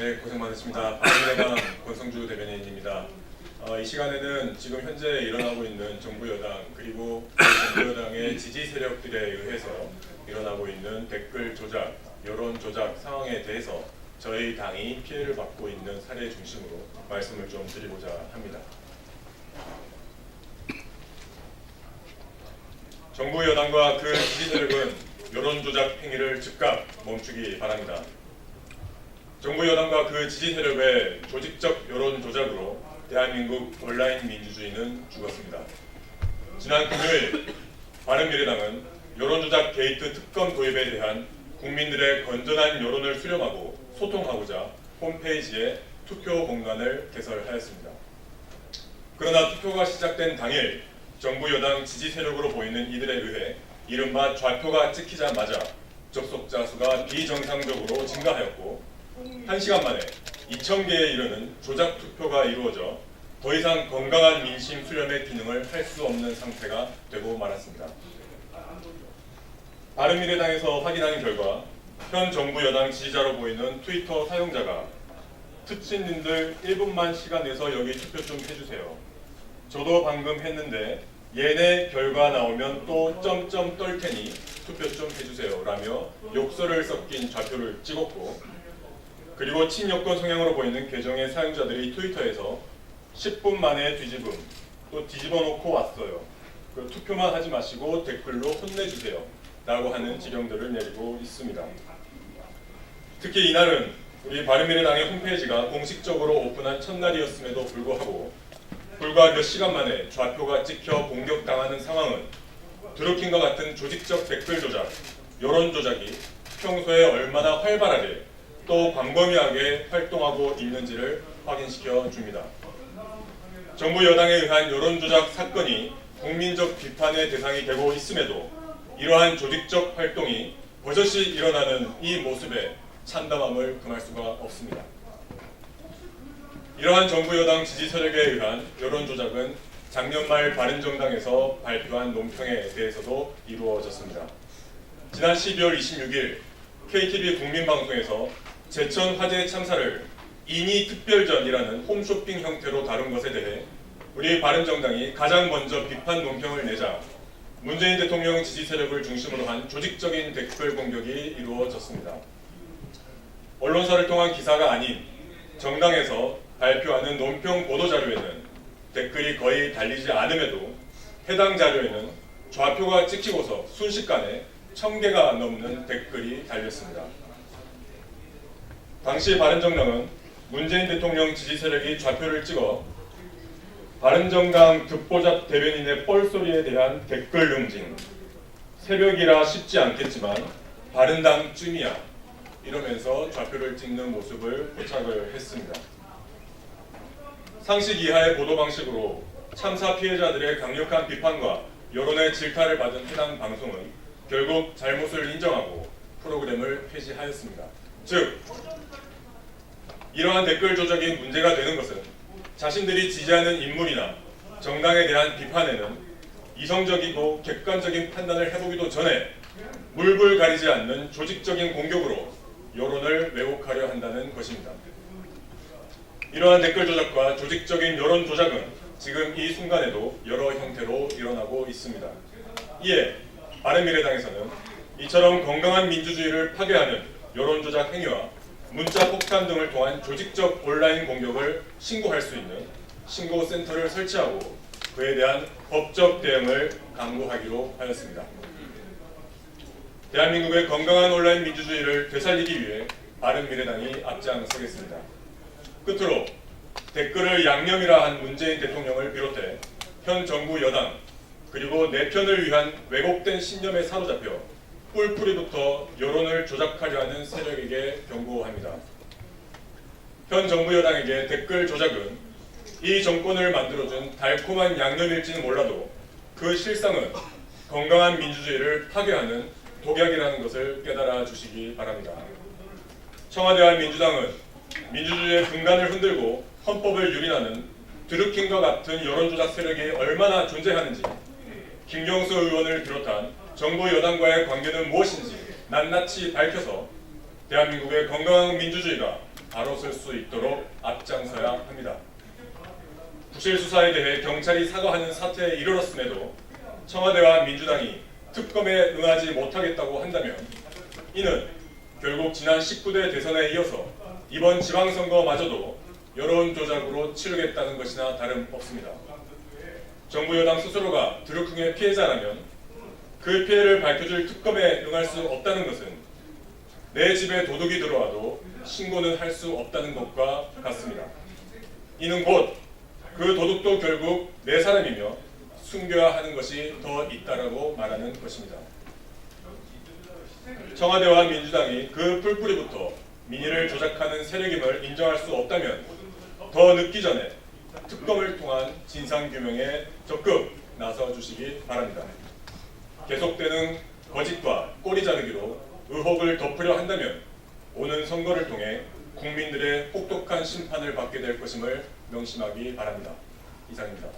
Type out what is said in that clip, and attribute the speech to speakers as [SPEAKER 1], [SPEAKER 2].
[SPEAKER 1] 네, 고생 많으십니다. 바른미래당 권성주 대변인입니다. 이 시간에는 지금 현재 일어나고 있는 정부 여당 그리고 정부 여당의 지지 세력들에 의해서 일어나고 있는 댓글 조작, 여론 조작 상황에 대해서 저희 당이 피해를 받고 있는 사례 중심으로 말씀을 좀 드리고자 합니다. 정부 여당과 그 지지 세력은 여론 조작 행위를 즉각 멈추기 바랍니다. 정부 여당과 그 지지 세력의 조직적 여론 조작으로 대한민국 온라인 민주주의는 죽었습니다. 지난 금요일 바른미래당은 여론 조작 게이트 특검 도입에 대한 국민들의 건전한 여론을 수렴하고 소통하고자 홈페이지에 투표 공간을 개설하였습니다. 그러나 투표가 시작된 당일 정부 여당 지지 세력으로 보이는 이들에 의해 이른바 좌표가 찍히자마자 접속자 수가 비정상적으로 증가하였고 1시간 만에 2,000개에 이르는 조작 투표가 이루어져 더 이상 건강한 민심 수렴의 기능을 할 수 없는 상태가 되고 말았습니다. 바른미래당에서 확인한 결과 현 정부 여당 지지자로 보이는 트위터 사용자가 특신님들 1분만 시간 내서 여기 투표 좀 해주세요. 저도 방금 했는데 얘네 결과 나오면 또 점점 떨 테니 투표 좀 해주세요 라며 욕설을 섞인 좌표를 찍었고, 그리고 친여권 성향으로 보이는 계정의 사용자들이 트위터에서 10분 만에 뒤집음, 또 뒤집어 놓고 왔어요. 투표만 하지 마시고 댓글로 혼내주세요 라고 하는 지령들을 내리고 있습니다. 특히 이날은 우리 바른미래당의 홈페이지가 공식적으로 오픈한 첫날이었음에도 불구하고 불과 몇 시간 만에 좌표가 찍혀 공격당하는 상황은 드루킹과 같은 조직적 댓글 조작, 여론 조작이 평소에 얼마나 활발하게 또 광범위하게 활동하고 있는지를 확인시켜 줍니다. 정부 여당에 의한 여론조작 사건이 국민적 비판의 대상이 되고 있음에도 이러한 조직적 활동이 버젓이 일어나는 이 모습에 참담함을 금할 수가 없습니다. 이러한 정부 여당 지지 세력에 의한 여론조작은 작년 말 바른정당에서 발표한 논평에 대해서도 이루어졌습니다. 지난 12월 26일 KTV 국민방송에서 제천 화재 참사를 인이 특별전이라는 홈쇼핑 형태로 다룬 것에 대해 우리 바른정당이 가장 먼저 비판 논평을 내자 문재인 대통령 지지 세력을 중심으로 한 조직적인 댓글 공격이 이루어졌습니다. 언론사를 통한 기사가 아닌 정당에서 발표하는 논평 보도자료에는 댓글이 거의 달리지 않음에도 해당 자료에는 좌표가 찍히고서 순식간에 1,000개가 넘는 댓글이 달렸습니다. 당시 바른정당은 문재인 대통령 지지 세력이 좌표를 찍어 바른정당 듣보잡 대변인의 뻘소리에 대한 댓글 응징, 새벽이라 쉽지 않겠지만 바른당 쯤이야 이러면서 좌표를 찍는 모습을 포착을 했습니다. 상식 이하의 보도 방식으로 참사 피해자들의 강력한 비판과 여론의 질타를 받은 해당 방송은 결국 잘못을 인정하고 프로그램을 폐지하였습니다. 즉, 이러한 댓글 조작이 문제가 되는 것은 자신들이 지지하는 인물이나 정당에 대한 비판에는 이성적이고 객관적인 판단을 해보기도 전에 물불 가리지 않는 조직적인 공격으로 여론을 왜곡하려 한다는 것입니다. 이러한 댓글 조작과 조직적인 여론 조작은 지금 이 순간에도 여러 형태로 일어나고 있습니다. 이에 바른미래당에서는 이처럼 건강한 민주주의를 파괴하는 여론 조작 행위와 문자 폭탄 등을 통한 조직적 온라인 공격을 신고할 수 있는 신고센터를 설치하고 그에 대한 법적 대응을 강구하기로 하였습니다. 대한민국의 건강한 온라인 민주주의를 되살리기 위해 바른미래당이 앞장서겠습니다. 끝으로 댓글을 양념이라 한 문재인 대통령을 비롯해 현 정부 여당 그리고 내 편을 위한 왜곡된 신념에 사로잡혀 뿔뿌리부터 여론을 조작하려 하는 세력에게 경고합니다. 현 정부 여당에게 댓글 조작은 이 정권을 만들어준 달콤한 양념일지는 몰라도 그 실상은 건강한 민주주의를 파괴하는 독약이라는 것을 깨달아 주시기 바랍니다. 청와대와 민주당은 민주주의의 근간을 흔들고 헌법을 유린하는 드루킹과 같은 여론조작 세력이 얼마나 존재하는지, 김경수 의원을 비롯한 정부 여당과의 관계는 무엇인지 낱낱이 밝혀서 대한민국의 건강한 민주주의가 바로 설 수 있도록 앞장서야 합니다. 부실 수사에 대해 경찰이 사과하는 사태에 이르렀음에도 청와대와 민주당이 특검에 응하지 못하겠다고 한다면 이는 결국 지난 19대 대선에 이어서 이번 지방선거마저도 여론 조작으로 치르겠다는 것이나 다름없습니다. 정부 여당 스스로가 드루킹의 피해자라면 그 피해를 밝혀줄 특검에 응할 수 없다는 것은 내 집에 도둑이 들어와도 신고는 할 수 없다는 것과 같습니다. 이는 곧 그 도둑도 결국 내 사람이며 숨겨야 하는 것이 더 있다라고 말하는 것입니다. 청와대와 민주당이 그 풀뿌리부터 민의를 조작하는 세력임을 인정할 수 없다면 더 늦기 전에 특검을 통한 진상규명에 적극 나서주시기 바랍니다. 계속되는 거짓과 꼬리 자르기로 의혹을 덮으려 한다면 오는 선거를 통해 국민들의 혹독한 심판을 받게 될 것임을 명심하기 바랍니다. 이상입니다.